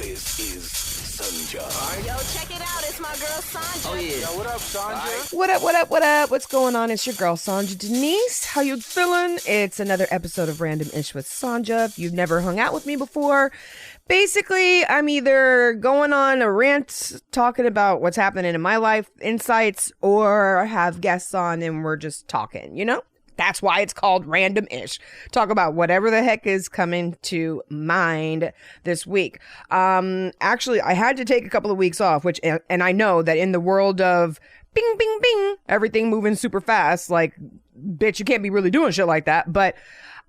This is Sanja. Yo, check it out. It's my girl Sanja. Oh, yeah. Yo, what up, Sanja? What up, what up, what up? What's going on? It's your girl, Sanja Denise. How you feeling? It's another episode of Random Ish with Sanja. If you've never hung out with me before, basically, I'm either going on a rant talking about what's happening in my life, insights, or have guests on and we're just talking, you know? That's why it's called Random Ish. Talk about whatever the heck is coming to mind this week. Actually, I had to take a couple of weeks off, and I know that in the world of bing, bing, bing, everything moving super fast, like, bitch, you can't be really doing shit like that. But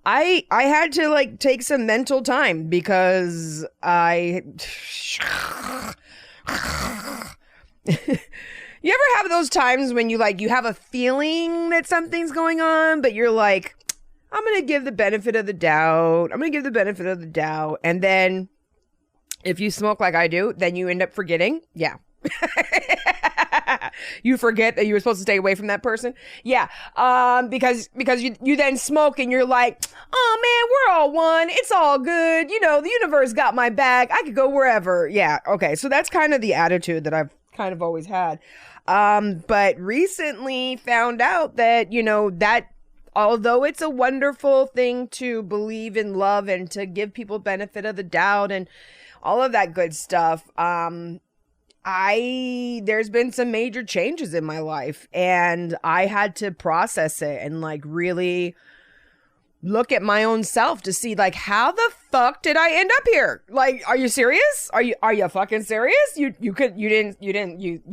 I had to like take some mental time because You ever have those times when you have a feeling that something's going on, but you're like, I'm going to give the benefit of the doubt. And then if you smoke like I do, then you end up forgetting. Yeah. You forget that you were supposed to stay away from that person. Yeah. Because you then smoke and you're like, oh man, we're all one. It's all good. You know, the universe got my back. I could go wherever. Yeah. Okay. So that's kind of the attitude that I've kind of always had. But recently found out that, you know, that although it's a wonderful thing to believe in love and to give people benefit of the doubt and all of that good stuff, there's been some major changes in my life and I had to process it and like really look at my own self to see like, how the fuck did I end up here? Like, are you serious? Are you fucking serious? You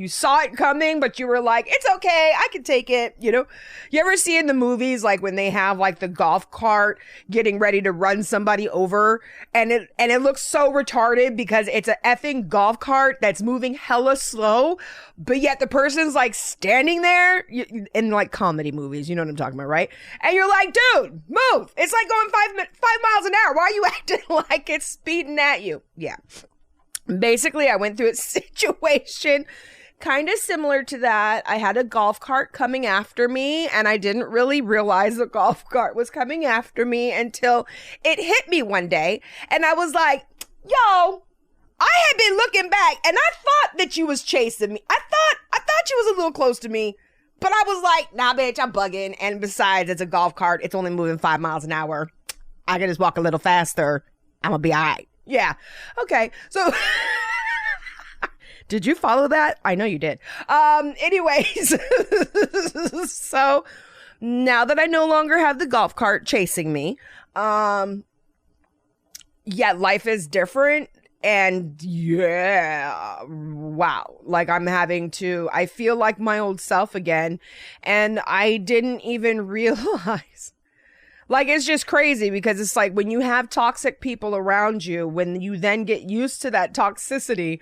saw it coming, but you were like, it's okay. I can take it. You know, you ever see in the movies, like when they have like the golf cart getting ready to run somebody over and it looks so retarded because it's a effing golf cart that's moving hella slow, but yet the person's like standing there in like comedy movies. You know what I'm talking about, right? And you're like, dude, move. It's like going 5 miles an hour. Why are you acting like it's speeding at you? Yeah. Basically, I went through a situation kind of similar to that. I had a golf cart coming after me, and I didn't really realize the golf cart was coming after me until it hit me one day. And I was like, yo, I had been looking back, and I thought that you was chasing me. I thought you was a little close to me. But I was like, nah, bitch, I'm bugging. And besides, it's a golf cart. It's only moving 5 miles an hour. I can just walk a little faster. I'm going to be all right. Yeah. Okay. So did you follow that? I know you did. Anyways, so now that I no longer have the golf cart chasing me, yeah, life is different. And yeah, wow, like I feel like my old self again. And I didn't even realize, like, it's just crazy because it's like when you have toxic people around you, when you then get used to that toxicity,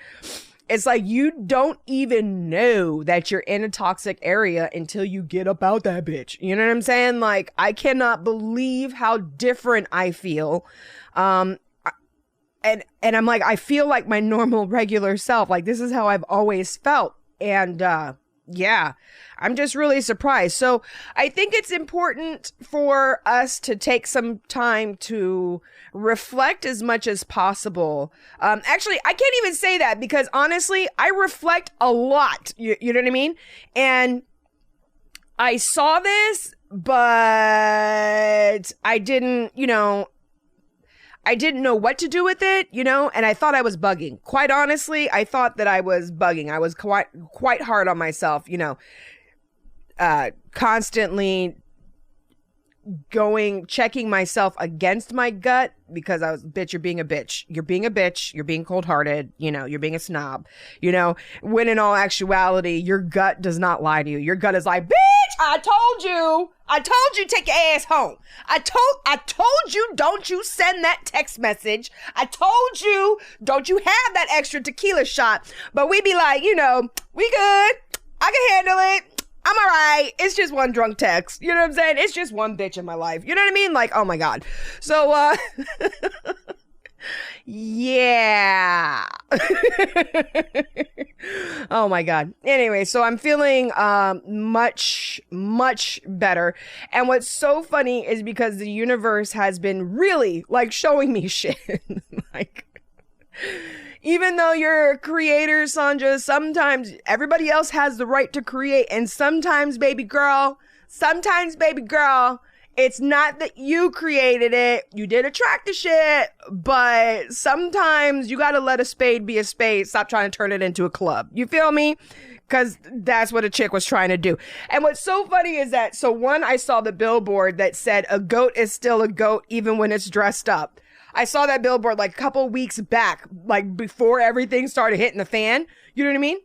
it's like you don't even know that you're in a toxic area until you get up out that bitch. You know what I'm saying? Like, I cannot believe how different I feel. And I'm like, I feel like my normal, regular self. Like, this is how I've always felt. And, yeah, I'm just really surprised. So I think it's important for us to take some time to reflect as much as possible. Actually, I can't even say that because honestly, I reflect a lot. You know what I mean? And I saw this, but I didn't know what to do with it, you know, and I thought I was bugging. Quite honestly, I thought that I was bugging. I was quite hard on myself, you know, constantly checking myself against my gut because I was, bitch, you're being a bitch. You're being a bitch. You're being cold-hearted. You know, you're being a snob, you know, when in all actuality, your gut does not lie to you. Your gut is like, bitch, I told you, take your ass home. I told you, don't you send that text message. I told you, don't you have that extra tequila shot. But we be like, you know, we good. I can handle it. I'm all right. It's just one drunk text. You know what I'm saying? It's just one bitch in my life. You know what I mean? Like, oh my God. So, yeah. Oh my God. Anyway, so I'm feeling much better. And what's so funny is because the universe has been really like showing me shit. Like, Even though you're a creator, Sanja, sometimes everybody else has the right to create. And sometimes, baby girl, it's not that you created it. You did attract the shit, but sometimes you got to let a spade be a spade. Stop trying to turn it into a club. You feel me? Because that's what a chick was trying to do. And what's so funny is that, so one, I saw the billboard that said a goat is still a goat even when it's dressed up. I saw that billboard like a couple weeks back, like before everything started hitting the fan. You know what I mean?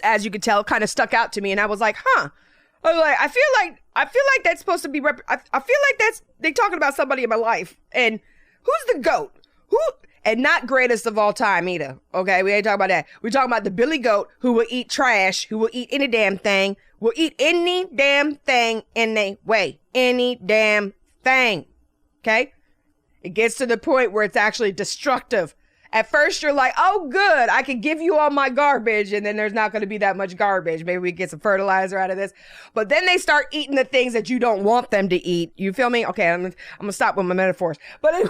As you could tell, kind of stuck out to me. And I was like, huh. I was like, I feel like that's supposed to be, I feel like that's, they talking about somebody in my life. And who's the goat? Who? And not greatest of all time either. Okay, we ain't talking about that. We're talking about the Billy Goat who will eat trash, who will eat any damn thing, will eat any damn thing in their way. Any damn thing. Okay? It gets to the point where it's actually destructive. At first, you're like, oh, good, I can give you all my garbage, and then there's not going to be that much garbage. Maybe we get some fertilizer out of this. But then they start eating the things that you don't want them to eat. You feel me? Okay, I'm going to stop with my metaphors. But anyway,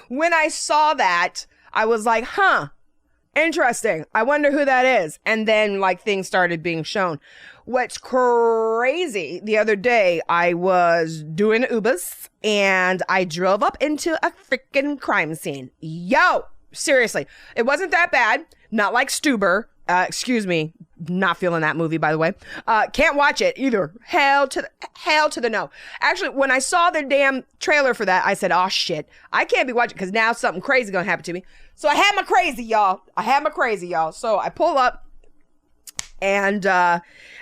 when I saw that, I was like, huh, interesting. I wonder who that is. And then, like, things started being shown. What's crazy, the other day, I was doing Ubers and I drove up into a freaking crime scene. Yo, seriously, it wasn't that bad. Not like Stuber. Excuse me, not feeling that movie, by the way. Can't watch it either. Hell to the no. Actually, when I saw the damn trailer for that, I said, oh shit, I can't be watching because now something crazy gonna happen to me. So I had my crazy, y'all. So I pull up. And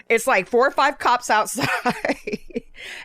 it's like 4 or 5 cops outside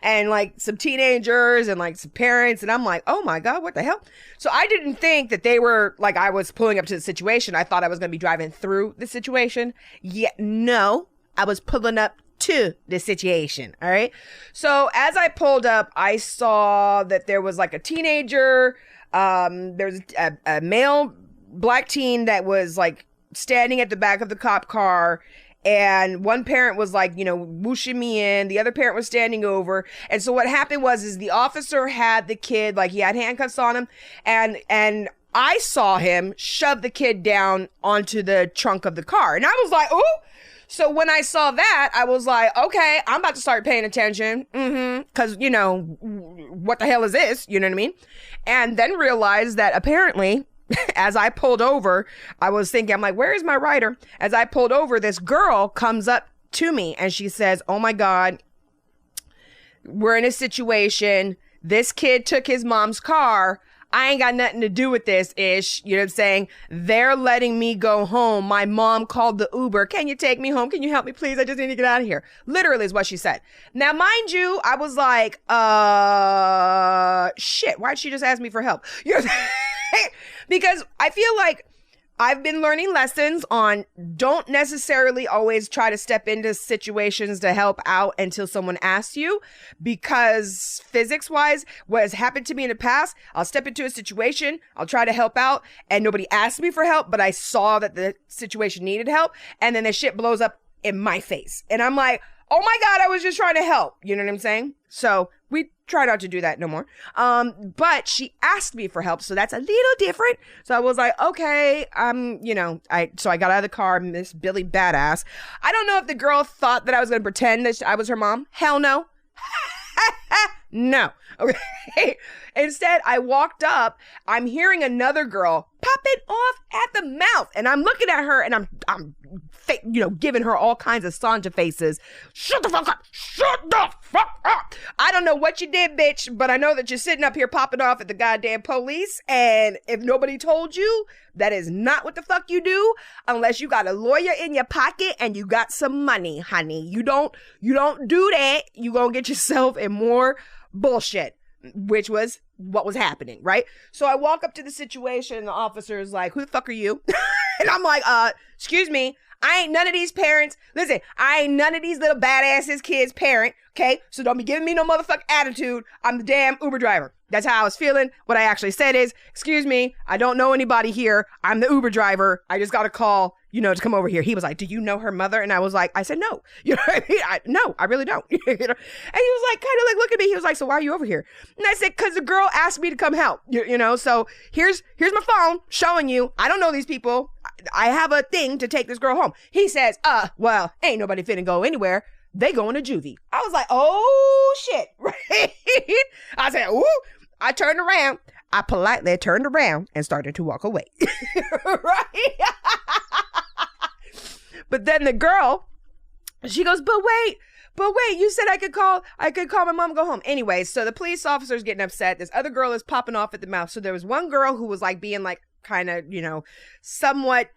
and like some teenagers and like some parents. And I'm like, oh my God, what the hell? So I didn't think that they were like, I was pulling up to the situation. I thought I was going to be driving through the situation. Yet no, I was pulling up to the situation. All right. So as I pulled up, I saw that there was like a teenager. There's a male black teen that was like standing at the back of the cop car. And one parent was like, you know, whooshing me in. The other parent was standing over. And so what happened is the officer had the kid, like he had handcuffs on him. And I saw him shove the kid down onto the trunk of the car. And I was like, ooh. So when I saw that, I was like, okay, I'm about to start paying attention. Because, you know, what the hell is this? You know what I mean? And then realized that apparently, as I pulled over, I was thinking, I'm like, where is my rider? As I pulled over, this girl comes up to me and she says, oh my God, we're in a situation. This kid took his mom's car. I ain't got nothing to do with this ish. You know what I'm saying? They're letting me go home. My mom called the Uber. Can you take me home? Can you help me, please? I just need to get out of here. Literally is what she said. Now, mind you, I was like, shit, why'd she just ask me for help? You know what I'm saying? Because I feel like I've been learning lessons on don't necessarily always try to step into situations to help out until someone asks you, because physics wise, what has happened to me in the past, I'll step into a situation, I'll try to help out and nobody asked me for help, but I saw that the situation needed help and then the shit blows up in my face. And I'm like, oh my God, I was just trying to help. You know what I'm saying? So we try not to do that no more. But she asked me for help. So that's a little different. So I was like, okay, you know, so I got out of the car, Miss Billy Badass. I don't know if the girl thought that I was going to pretend that I was her mom. Hell no. No. Okay. Instead, I walked up. I'm hearing another girl popping off at the mouth. And I'm looking at her and I'm you know, giving her all kinds of Sanja faces. Shut the fuck up. Shut the fuck up. I don't know what you did, bitch, but I know that you're sitting up here popping off at the goddamn police. And if nobody told you, that is not what the fuck you do unless you got a lawyer in your pocket and you got some money, honey. You don't do that. You gonna get yourself in more bullshit, which was what was happening, right? So I walk up to the situation and the officer is like, who the fuck are you? And I'm like, excuse me, I ain't none of these parents. Listen, I ain't none of these little badasses kids' parent, okay? So don't be giving me no motherfucking attitude. I'm the damn Uber driver. That's how I was feeling. What I actually said is, excuse me, I don't know anybody here. I'm the Uber driver. I just got a call, to come over here. He was like, do you know her mother? And I said, no. You know what I mean? No, I really don't. And he was like, kind of like, look at me. He was like, so why are you over here? And I said, because the girl asked me to come help, so here's my phone showing you. I don't know these people. I have a thing to take this girl home. He says, well, ain't nobody finna go anywhere. They going to juvie. I was like, oh shit. Right? I said, ooh. I turned around. I politely turned around and started to walk away. Right? But then the girl, she goes, but wait, you said I could call my mom and go home. Anyway, so the police officer's getting upset. This other girl is popping off at the mouth. So there was one girl who was like being like, kind of, somewhat,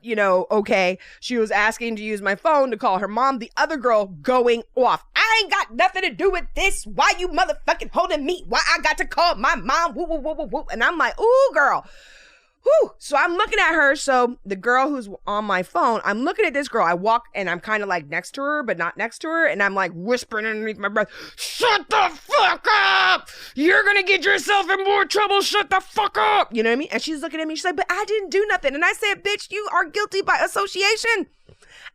okay. She was asking to use my phone to call her mom. The other girl going off. I ain't got nothing to do with this. Why you motherfucking holding me? Why I got to call my mom? Woo, woo, woo, woo, woo. And I'm like, ooh, girl. Whew. So I'm looking at her. So the girl who's on my phone, I'm looking at this girl. I walk and I'm kind of like next to her, but not next to her. And I'm like whispering underneath my breath, shut the fuck up. You're going to get yourself in more trouble. Shut the fuck up. You know what I mean? And she's looking at me. She's like, but I didn't do nothing. And I said, bitch, you are guilty by association.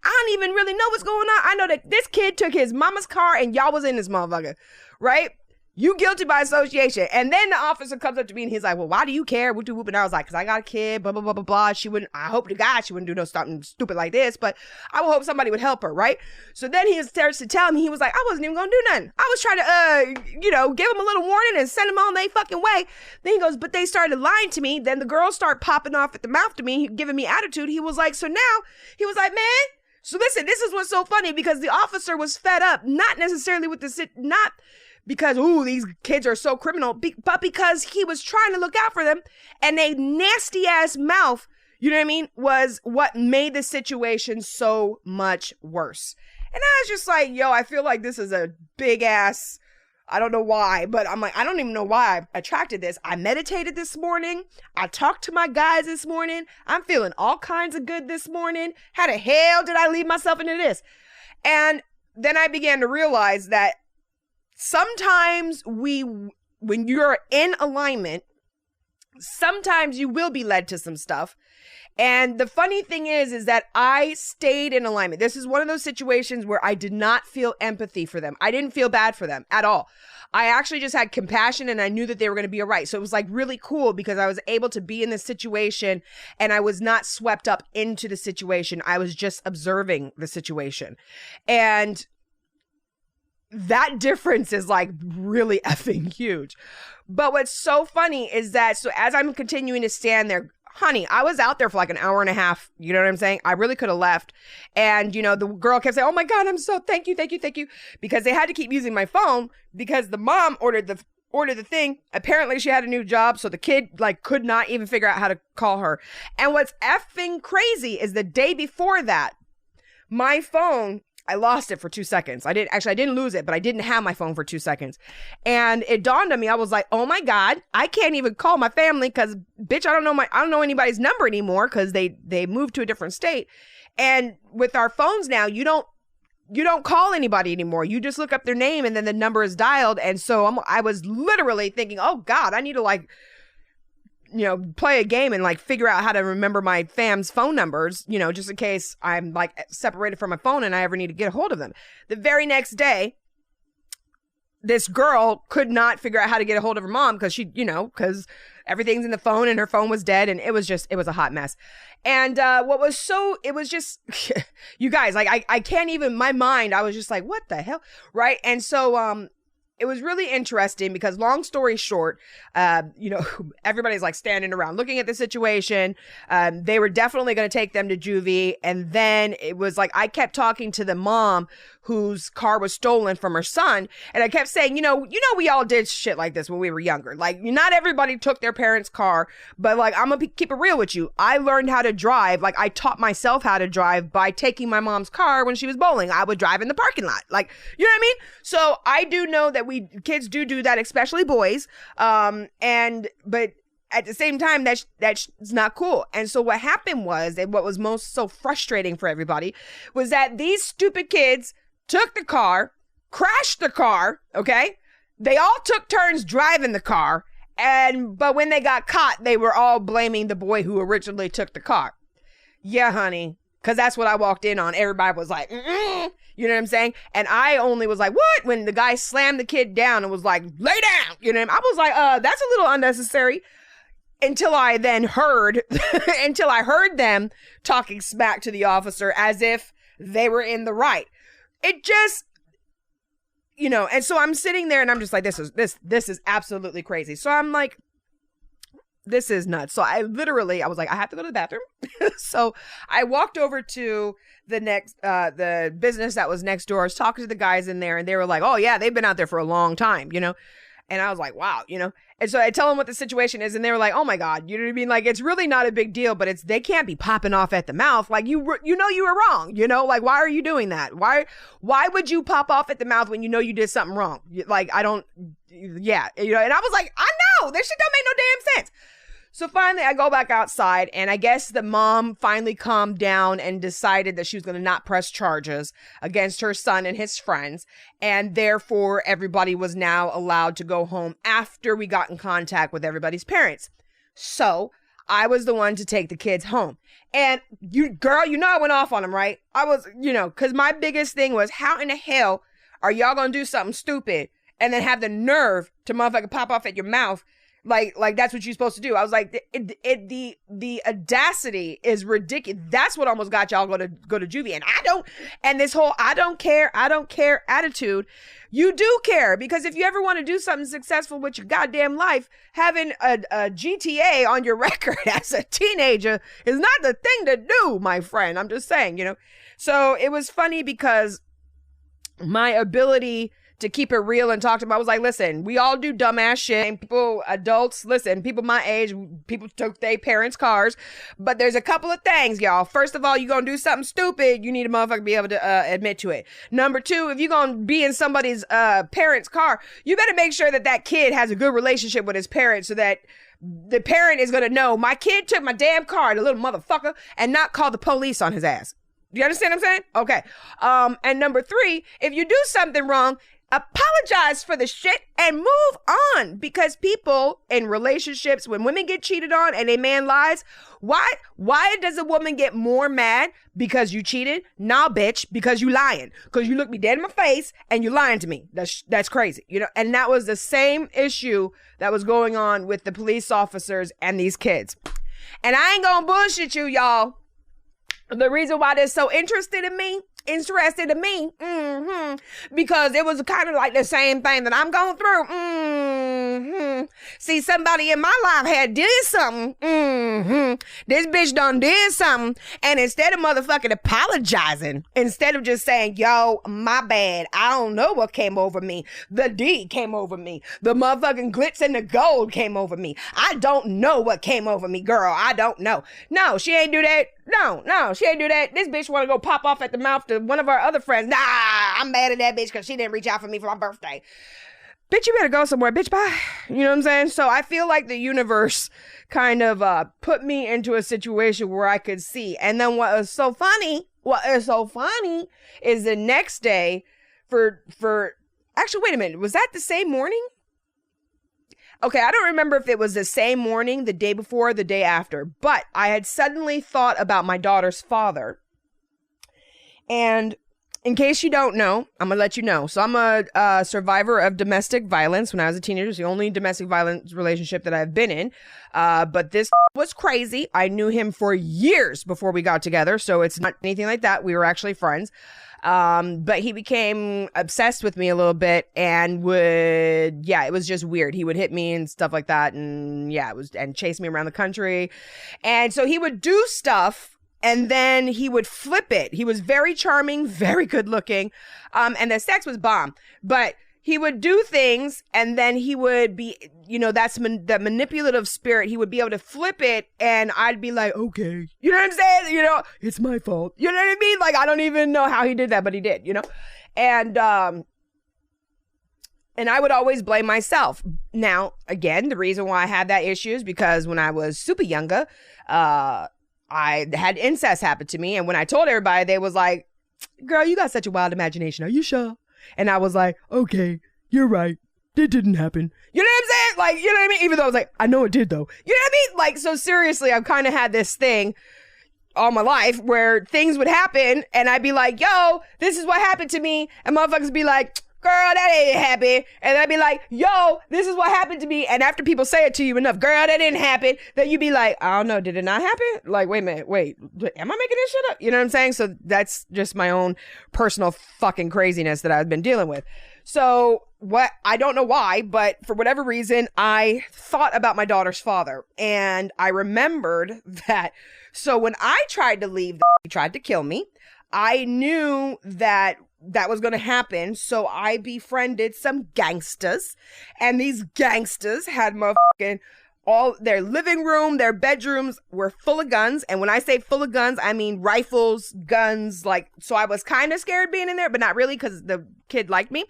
I don't even really know what's going on. I know that this kid took his mama's car and y'all was in this motherfucker, right? You guilty by association. And then the officer comes up to me and he's like, well, why do you care? Whoop, whoop. And I was like, because I got a kid, blah, blah, blah, blah, blah. I hope to God she wouldn't do no something stupid like this, but I would hope somebody would help her, right? So then he starts to tell me, he was like, I wasn't even going to do nothing. I was trying to, give him a little warning and send him on their fucking way. Then he goes, but they started lying to me. Then the girls start popping off at the mouth to me, giving me attitude. He was like, so now, he was like, man, so listen, this is what's so funny because the officer was fed up, not necessarily with not because, these kids are so criminal, but because he was trying to look out for them and a nasty ass mouth, you know what I mean, was what made the situation so much worse. And I was just like, yo, I feel like this is a big ass, I don't know why, but I'm like, I don't even know why I attracted this. I meditated this morning. I talked to my guys this morning. I'm feeling all kinds of good this morning. How the hell did I leave myself into this? And then I began to realize that sometimes when you're in alignment, sometimes you will be led to some stuff. And the funny thing is that I stayed in alignment. This is one of those situations where I did not feel empathy for them. I didn't feel bad for them at all. I actually just had compassion and I knew that they were going to be all right. So it was like really cool because I was able to be in this situation and I was not swept up into the situation. I was just observing the situation. And that difference is like really effing huge. But what's so funny is that, so as I'm continuing to stand there, honey, I was out there for like an hour and a half. You know what I'm saying? I really could have left. And, the girl kept saying, oh my God, I'm so thank you. Because they had to keep using my phone because the mom ordered the thing. Apparently she had a new job. So the kid could not even figure out how to call her. And what's effing crazy is the day before that, my phone, I lost it for 2 seconds. I didn't lose it, but I didn't have my phone for 2 seconds. And it dawned on me, I was like, oh my God, I can't even call my family because bitch, I don't know anybody's number anymore because they moved to a different state. And with our phones now, you don't call anybody anymore. You just look up their name and then the number is dialed. And so I was literally thinking, oh God, I need to play a game and figure out how to remember my fam's phone numbers, just in case I'm separated from my phone and I ever need to get a hold of them. The very next day, this girl could not figure out how to get a hold of her mom because because everything's in the phone and her phone was dead and it was a hot mess. And it was just, you guys, I can't even, my mind, I was just like, what the hell? Right. And so, it was really interesting because long story short, everybody's standing around looking at the situation. They were definitely going to take them to juvie. And then it was I kept talking to the mom whose car was stolen from her son. And I kept saying, we all did shit like this when we were younger. Not everybody took their parents' car, but I'm going to keep it real with you. I learned how to drive. I taught myself how to drive by taking my mom's car when she was bowling. I would drive in the parking lot. You know what I mean? So I do know that kids do that, especially boys. But at the same time, that's not cool. And so what happened was, and what was most so frustrating for everybody, was that these stupid kids took the car, crashed the car, okay? They all took turns driving the car, but when they got caught, they were all blaming the boy who originally took the car. Yeah, honey, because that's what I walked in on. Everybody was like, mm-mm. You know what I'm saying? And I only was like, what? When the guy slammed the kid down and was like, lay down. You know what I mean? I was like, that's a little unnecessary. Until I then heard, until I heard them talking smack to the officer as if they were in the right. It just, you know, and so I'm sitting there and I'm just like, this is absolutely crazy. So I'm like, this is nuts. So I was like, I have to go to the bathroom. So I walked over to the business that was next door. I was talking to the guys in there and they were like, oh yeah, they've been out there for a long time, you know? And I was like, wow, you know? And so I tell them what the situation is and they were like, oh my God, you know what I mean? Like, it's really not a big deal, but they can't be popping off at the mouth. Like you know, you were wrong, you know? Like, why are you doing that? Why would you pop off at the mouth when you know you did something wrong? Like, yeah, you know? And I was like, I know, this shit don't make no damn sense. So finally, I go back outside, and I guess the mom finally calmed down and decided that she was going to not press charges against her son and his friends, and therefore everybody was now allowed to go home after we got in contact with everybody's parents. So I was the one to take the kids home. And girl, you know I went off on them, right? I was, you know, because my biggest thing was, how in the hell are y'all going to do something stupid and then have the nerve to motherfucker pop off at your mouth? Like that's what you're supposed to do. I was like, the audacity is ridiculous. That's what almost got y'all go to juvie. And this whole I don't care attitude, you do care, because if you ever want to do something successful with your goddamn life, having a GTA on your record as a teenager is not the thing to do, my friend. I'm just saying, you know. So it was funny because my ability to keep it real and talk to them, I was like, listen, we all do dumbass shit. And adults, people my age, people took their parents' cars. But there's a couple of things, y'all. First of all, you're going to do something stupid, you need a motherfucker to be able to admit to it. Number two, if you're going to be in somebody's parents' car, you better make sure that kid has a good relationship with his parents so that the parent is going to know, my kid took my damn car, the little motherfucker, and not call the police on his ass. Do you understand what I'm saying? Okay. And number three, if you do something wrong, apologize for the shit and move on, because people in relationships, when women get cheated on and a man lies, why does a woman get more mad because you cheated? Nah, bitch, because you lying, because you look me dead in my face and you lying to me. That's crazy, you know. And that was the same issue that was going on with the police officers and these kids. And I ain't gonna bullshit you, y'all. The reason why they're so interested in me, because it was kind of like the same thing that I'm going through. See, somebody in my life had did something. This bitch done did something, and instead of motherfucking apologizing, instead of just saying, yo, my bad, I don't know what came over me, the D came over me, the motherfucking glitz and the gold came over me, I don't know what came over me, girl, I don't know. No, she ain't do that. No, she ain't do that. This bitch want to go pop off at the mouth to one of our other friends. Nah, I'm mad at that bitch because she didn't reach out for me for my birthday. Bitch, you better go somewhere, bitch, bye. You know what I'm saying? So I feel like the universe kind of put me into a situation where I could see. And then what is so funny is the next day actually, wait a minute. Was that the same morning? Okay, I don't remember if it was the same morning, the day before, or the day after, but I had suddenly thought about my daughter's father. And in case you don't know, I'm going to let you know. So I'm a survivor of domestic violence when I was a teenager. It's the only domestic violence relationship that I've been in. But this was crazy. I knew him for years before we got together, so it's not anything like that. We were actually friends. But he became obsessed with me a little bit and it was just weird. He would hit me and stuff like that. And and chase me around the country. And so he would do stuff and then he would flip it. He was very charming, very good looking. And the sex was bomb, but he would do things and then he would be, you know, that's that manipulative spirit. He would be able to flip it and I'd be like, okay, you know what I'm saying? You know, it's my fault. You know what I mean? Like, I don't even know how he did that, but he did, you know? And, And I would always blame myself. Now, again, the reason why I had that issue is because when I was super younger, I had incest happen to me. And when I told everybody, they was like, girl, you got such a wild imagination. Are you sure? And I was like, okay, you're right. It didn't happen. You know what I'm saying? Like, you know what I mean? Even though I was like, I know it did though. You know what I mean? Like, so seriously, I've kind of had this thing all my life where things would happen and I'd be like, yo, this is what happened to me. And motherfuckers be like, girl, that ain't happen. And I'd be like, yo, this is what happened to me. And after people say it to you enough, girl, that didn't happen, then you be like, I don't know, did it not happen? Like, wait a minute, am I making this shit up? You know what I'm saying? So that's just my own personal fucking craziness that I've been dealing with. So I don't know why, but for whatever reason, I thought about my daughter's father. And I remembered that. So when I tried to leave, he tried to kill me. I knew that was going to happen. So I befriended some gangsters. And these gangsters had motherfucking all their living room, their bedrooms were full of guns. And when I say full of guns, I mean rifles, guns, like, so I was kind of scared being in there, but not really because the kid liked me.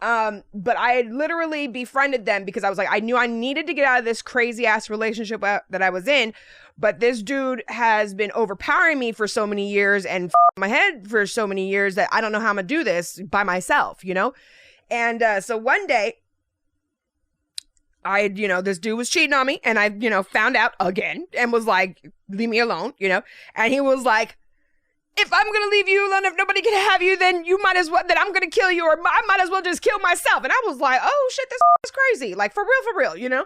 But I had literally befriended them because I was like, I knew I needed to get out of this crazy ass relationship that I was in. But this dude has been overpowering me for so many years and my head for so many years that I don't know how I'm gonna do this by myself, you know? And so one day, this dude was cheating on me and I, found out again and was like, leave me alone, and he was like, if I'm going to leave you alone, if nobody can have you, then you might as well, then I'm going to kill you or I might as well just kill myself. And I was like, oh shit, this is crazy. Like for real,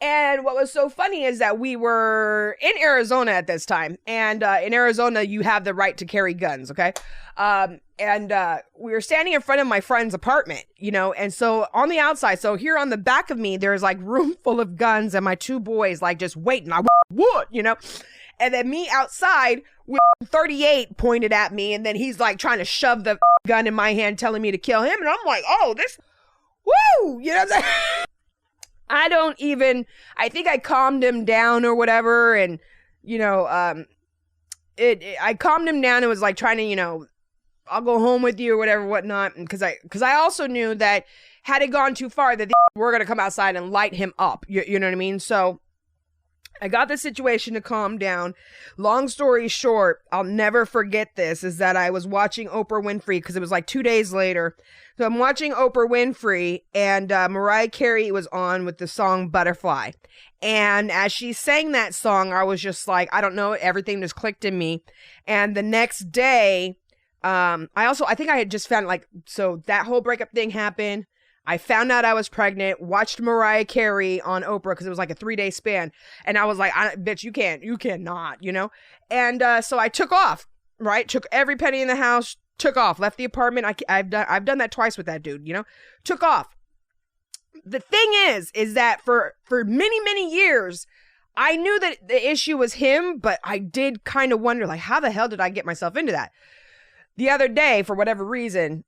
And what was so funny is that we were in Arizona at this time. And in Arizona, you have the right to carry guns, okay? And we were standing in front of my friend's apartment, and so on the outside, so here on the back of me, there's like room full of guns and my two boys like just waiting. I would, and then me outside with 38 pointed at me. And then he's like trying to shove the gun in my hand, telling me to kill him. And I'm like, oh, this, woo, you know what I'm saying? I think I calmed him down or whatever. And, I calmed him down and was like trying to, I'll go home with you or whatever, whatnot. And cause I also knew that had it gone too far, that were going to come outside and light him up. You know what I mean? So I got the situation to calm down. Long story short, I'll never forget this, is that I was watching Oprah Winfrey because it was like 2 days later. So I'm watching Oprah Winfrey and Mariah Carey was on with the song Butterfly. And as she sang that song, I was just like, I don't know, everything just clicked in me. And the next day, I think I had just found so that whole breakup thing happened. I found out I was pregnant, watched Mariah Carey on Oprah because it was like a 3-day span. And I was like, bitch, you cannot, And so I took off, right? Took every penny in the house, took off, left the apartment. I've done that twice with that dude, took off. The thing is that for many, many years, I knew that the issue was him, but I did kind of wonder, like, how the hell did I get myself into that? The other day, for whatever reason,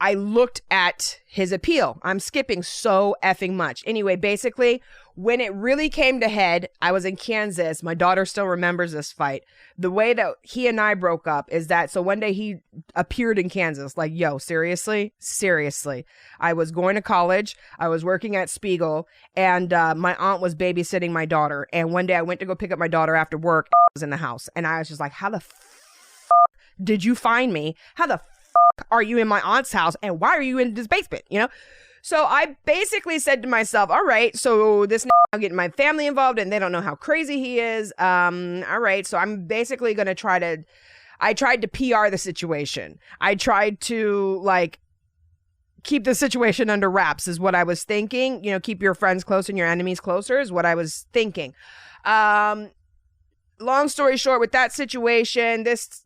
I looked at his appeal. I'm skipping so effing much. Anyway, basically, when it really came to head, I was in Kansas. My daughter still remembers this fight. The way that he and I broke up is that, so one day he appeared in Kansas, like, yo, seriously? I was going to college. I was working at Spiegel, and my aunt was babysitting my daughter. And one day I went to go pick up my daughter after work. I was in the house, and I was just like, how the did you find me? How the are you in my aunt's house? And why are you in this basement? So I basically said to myself, all right, so this now getting my family involved and they don't know how crazy he is. All right. So I'm basically going to I tried to PR the situation. I tried to keep the situation under wraps is what I was thinking. Keep your friends close and your enemies closer is what I was thinking. Long story short, with that situation, this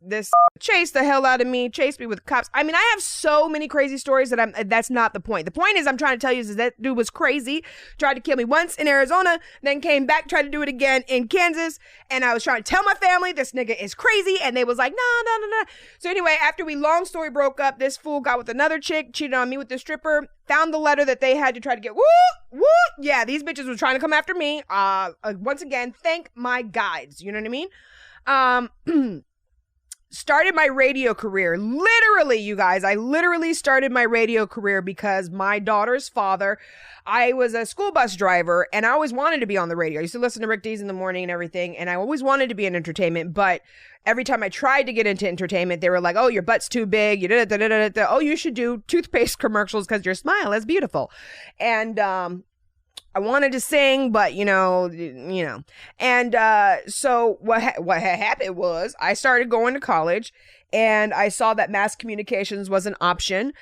chased the hell out of me, chased me with cops. I mean, I have so many crazy stories that's not the point. The point is I'm trying to tell you is that dude was crazy, tried to kill me once in Arizona, then came back, tried to do it again in Kansas. And I was trying to tell my family this nigga is crazy. And they was like, no. So anyway, after long story broke up, this fool got with another chick, cheated on me with the stripper, found the letter that they had to try to get, woo. Yeah, these bitches were trying to come after me. Once again, thank my guides. You know what I mean? started my radio career. Literally, you guys, I literally started my radio career because my daughter's father, I was a school bus driver and I always wanted to be on the radio. I used to listen to Rick Dees in the morning and everything. And I always wanted to be in entertainment. But every time I tried to get into entertainment, they were like, oh, your butt's too big. Oh, you should do toothpaste commercials because your smile is beautiful. And, I wanted to sing, but you know. And so what happened was I started going to college, and I saw that mass communications was an option.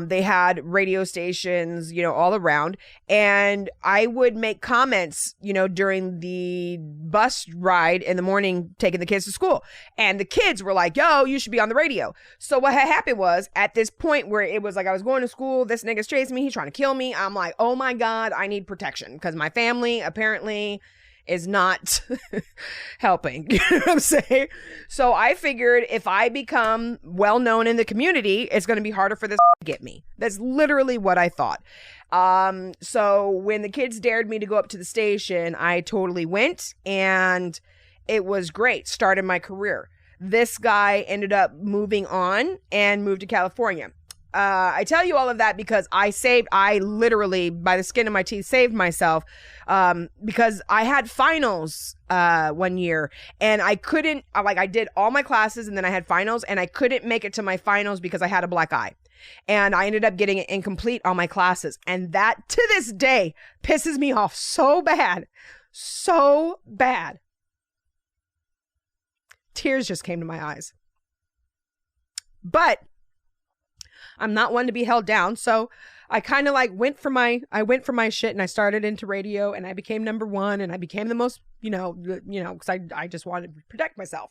They had radio stations, all around, and I would make comments, during the bus ride in the morning, taking the kids to school, and the kids were like, "Yo, you should be on the radio." So what had happened was, at this point where it was like I was going to school, this nigga's chasing me, he's trying to kill me. I'm like, oh my God, I need protection because my family apparently is not helping. You know what I'm saying? So I figured if I become well known in the community, it's going to be harder for this to get me. That's literally what I thought. So when the kids dared me to go up to the station, I totally went, and it was great. Started my career. This guy ended up moving on and moved to California. I tell you all of that because I literally, by the skin of my teeth, saved myself, because I had finals, one year, and I couldn't, I did all my classes and then I had finals, and I couldn't make it to my finals because I had a black eye, and I ended up getting it incomplete on my classes. And that to this day pisses me off so bad, so bad. Tears just came to my eyes. But I'm not one to be held down. So I kind of went for my shit, and I started into radio, and I became number one, and I became the most, because I just wanted to protect myself.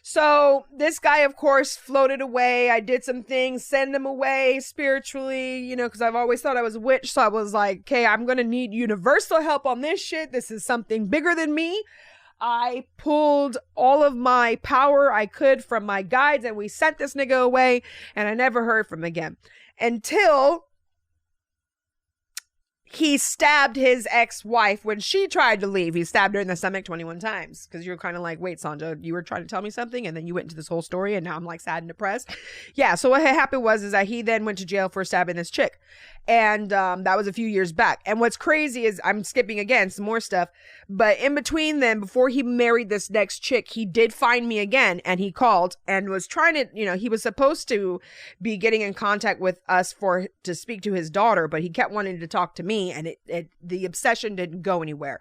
So this guy, of course, floated away. I did some things, send him away spiritually, because I've always thought I was a witch. So I was like, okay, I'm going to need universal help on this shit. This is something bigger than me. I pulled all of my power I could from my guides, and we sent this nigga away, and I never heard from him again until he stabbed his ex-wife when she tried to leave. He stabbed her in the stomach 21 times. Because you're kind of like, wait, Sanja, you were trying to tell me something, and then you went into this whole story, and now I'm sad and depressed. Yeah, so what had happened is that he then went to jail for stabbing this chick. And that was a few years back. And what's crazy is, I'm skipping again, some more stuff. But in between then, before he married this next chick, he did find me again, and he called and was trying to, he was supposed to be getting in contact with us to speak to his daughter, but he kept wanting to talk to me, and the obsession didn't go anywhere.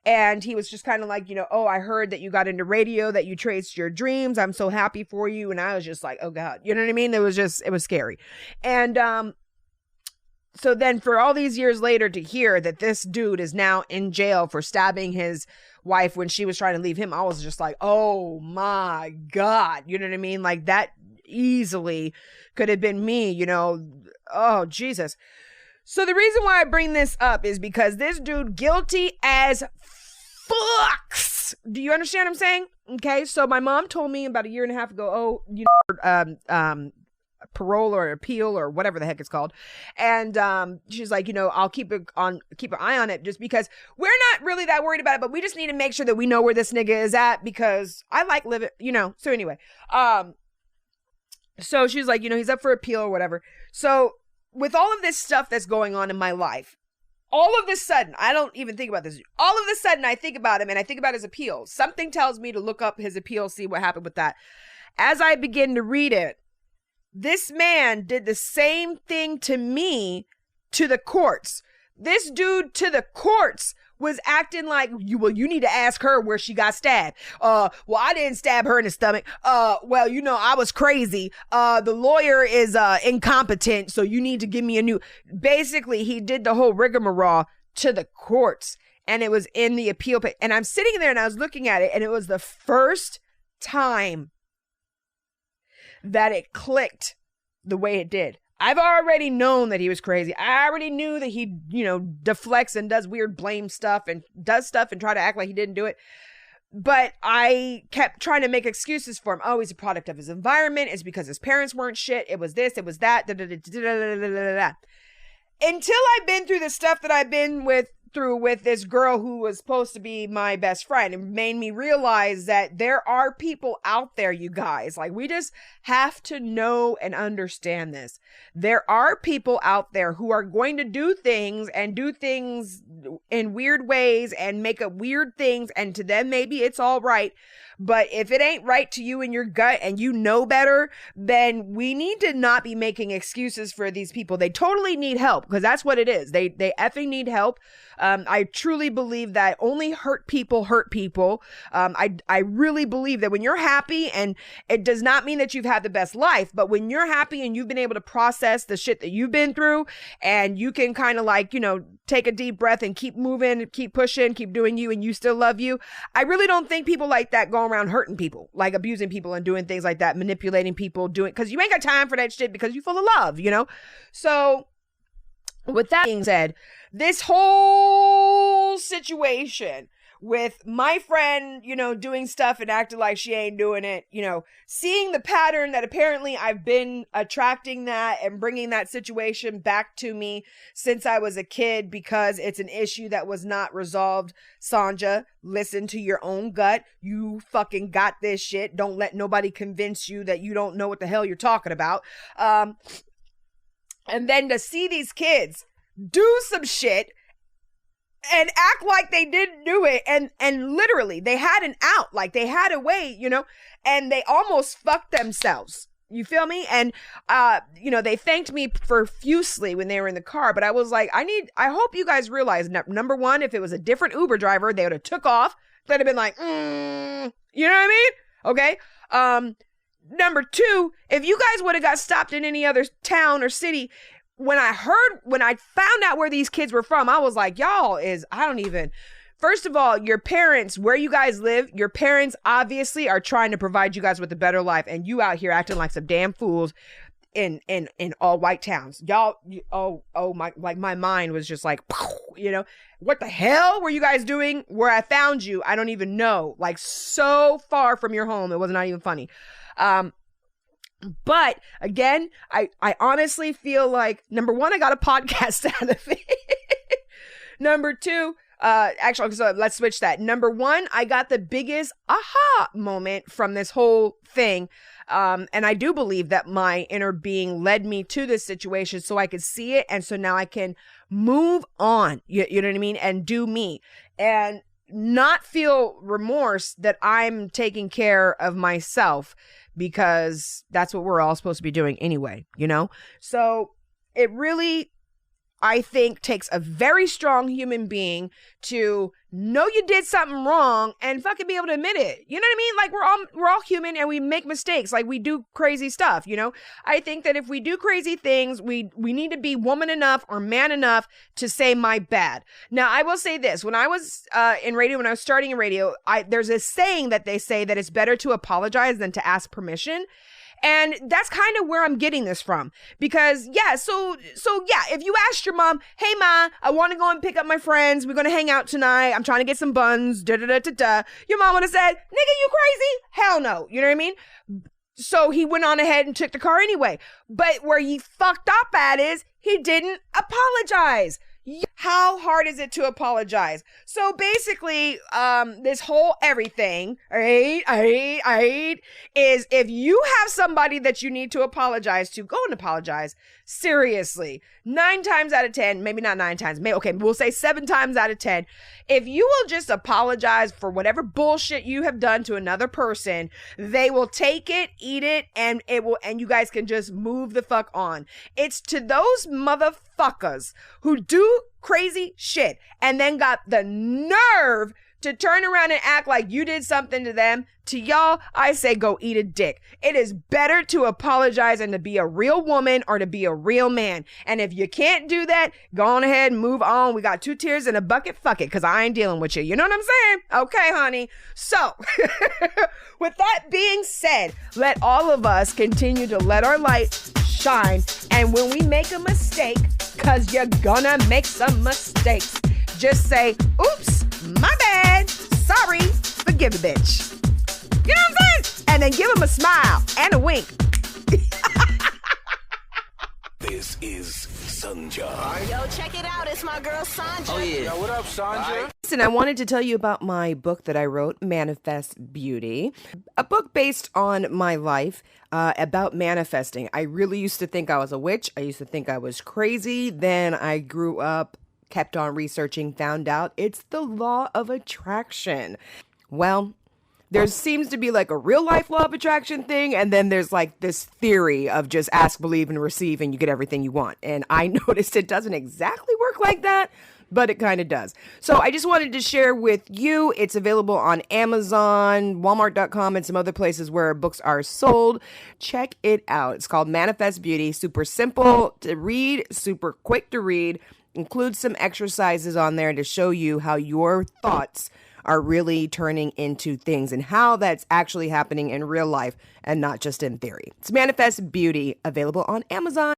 And he was just kind of like, oh, I heard that you got into radio, that you traced your dreams. I'm so happy for you. And I was just like, oh God, you know what I mean? It was scary. And, so then for all these years later to hear that this dude is now in jail for stabbing his wife when she was trying to leave him, I was just like, oh my God. You know what I mean? That easily could have been me, Oh, Jesus. So the reason why I bring this up is because this dude guilty as fucks. Do you understand what I'm saying? Okay. So my mom told me about a year and a half ago, parole or appeal or whatever the heck it's called, and she's like, I'll keep an eye on it, just because we're not really that worried about it, but we just need to make sure that we know where this nigga is at, because I like living, so anyway, so she's like, he's up for appeal or whatever. So with all of this stuff that's going on in my life, all of a sudden, I don't even think about this, all of a sudden I think about him, and I think about his appeal. Something tells me to look up his appeal, see what happened with that. As I begin to read it, this man did the same thing to me to the courts. This dude to the courts was acting like, you need to ask her where she got stabbed. Well, I didn't stab her in the stomach. Well, I was crazy. The lawyer is incompetent, so you need to give me a new. Basically, he did the whole rigmarole to the courts, and it was in the appeal. And I'm sitting there and I was looking at it, and it was the first time that it clicked the way it did. I've already known that he was crazy. I already knew that he, deflects and does weird blame stuff and does stuff and try to act like he didn't do it. But I kept trying to make excuses for him. Oh, he's a product of his environment. It's because his parents weren't shit. It was this, it was that. Until I've been through the stuff that I've been with through with this girl who was supposed to be my best friend. It made me realize that there are people out there, you guys. Like, we just have to know and understand this. There are people out there who are going to do things in weird ways and make up weird things, and to them maybe it's all right. But if it ain't right to you in your gut and you know better, then we need to not be making excuses for these people. They totally need help, because that's what it is. They effing need help. I truly believe that only hurt people hurt people. I really believe that when you're happy, and it does not mean that you've had the best life, but when you're happy and you've been able to process the shit that you've been through, and you can kind of like, take a deep breath and keep moving, keep pushing, keep doing you, and you still love you. I really don't think people like that go around hurting people, like abusing people and doing things like that, manipulating people, because you ain't got time for that shit, because you're full of love, So with that being said, this whole situation with my friend, doing stuff and acting like she ain't doing it, seeing the pattern that apparently I've been attracting that and bringing that situation back to me since I was a kid, because it's an issue that was not resolved. Sanja, listen to your own gut. You fucking got this shit. Don't let nobody convince you that you don't know what the hell you're talking about. And then to see these kids do some shit and act like they didn't do it, and literally they had an out, like they had a way, and they almost fucked themselves. You feel me? And they thanked me profusely when they were in the car, but I was like, I hope you guys realize, number one, if it was a different Uber driver, they would have took off. They'd have been like, you know what I mean? Okay. Number two, if you guys would have got stopped in any other town or city, when I found out where these kids were from, I was like, first of all, your parents, where you guys live, your parents obviously are trying to provide you guys with a better life, and you out here acting like some damn fools in all white towns. Y'all, my mind was just like, what the hell were you guys doing where I found you? I don't even know. Like, so far from your home, it was not even funny. But again, I honestly feel like, number one, I got a podcast out of it. Number two, actually, so let's switch that. Number one, I got the biggest aha moment from this whole thing. And I do believe that my inner being led me to this situation so I could see it. And so now I can move on, you know what I mean? And do me. And not feel remorse that I'm taking care of myself, because that's what we're all supposed to be doing anyway, So it really, I think, takes a very strong human being to know you did something wrong and fucking be able to admit it. You know what I mean? Like, we're all human and we make mistakes. Like, we do crazy stuff, I think that if we do crazy things, we need to be woman enough or man enough to say my bad. Now, I will say this. When I was in radio, when I was starting in radio, there's a saying that they say that it's better to apologize than to ask permission. And that's kind of where I'm getting this from, because so if you asked your mom, hey ma, I want to go and pick up my friends, we're going to hang out tonight, I'm trying to get some buns, your mom would have said, nigga, you crazy? Hell no. You know what I mean? So he went on ahead and took the car anyway. But where he fucked up at is he didn't apologize. How hard is it to apologize? So basically, this whole everything, right, is if you have somebody that you need to apologize to, go and apologize. Seriously. 9 times out of 10, maybe not 9 times, we'll say 7 times out of 10. If you will just apologize for whatever bullshit you have done to another person, they will take it, eat it, and you guys can just move the fuck on. It's to those motherfuckers who do crazy shit and then got the nerve to turn around and act like you did something to them. To y'all, I say go eat a dick. It is better to apologize and to be a real woman or to be a real man. And if you can't do that, go on ahead and move on. We got 2 tears in a bucket. Fuck it, because I ain't dealing with you. You know what I'm saying? Okay, honey. So, with that being said, let all of us continue to let our light shine. And when we make a mistake, because you're gonna make some mistakes, just say, oops, my bad, sorry, forgive the bitch. You know what I'm saying? And then give him a smile and a wink. This is Sanja. Yo, check it out. It's my girl Sanja. Oh yeah. Yo, what up, Sanja? Listen, I wanted to tell you about my book that I wrote, Manifest Beauty, a book based on my life about manifesting. I really used to think I was a witch. I used to think I was crazy. Then I grew up, kept on researching, found out it's the law of attraction. Well, there seems to be like a real life law of attraction thing, and then there's like this theory of just ask, believe, and receive, and you get everything you want. And I noticed it doesn't exactly work like that, but it kind of does. So I just wanted to share with you. It's available on Amazon, Walmart.com, and some other places where books are sold. Check it out. It's called Manifest Beauty. Super simple to read, super quick to read. Includes some exercises on there to show you how your thoughts are really turning into things and how that's actually happening in real life and not just in theory. It's Manifest Beauty, available on Amazon.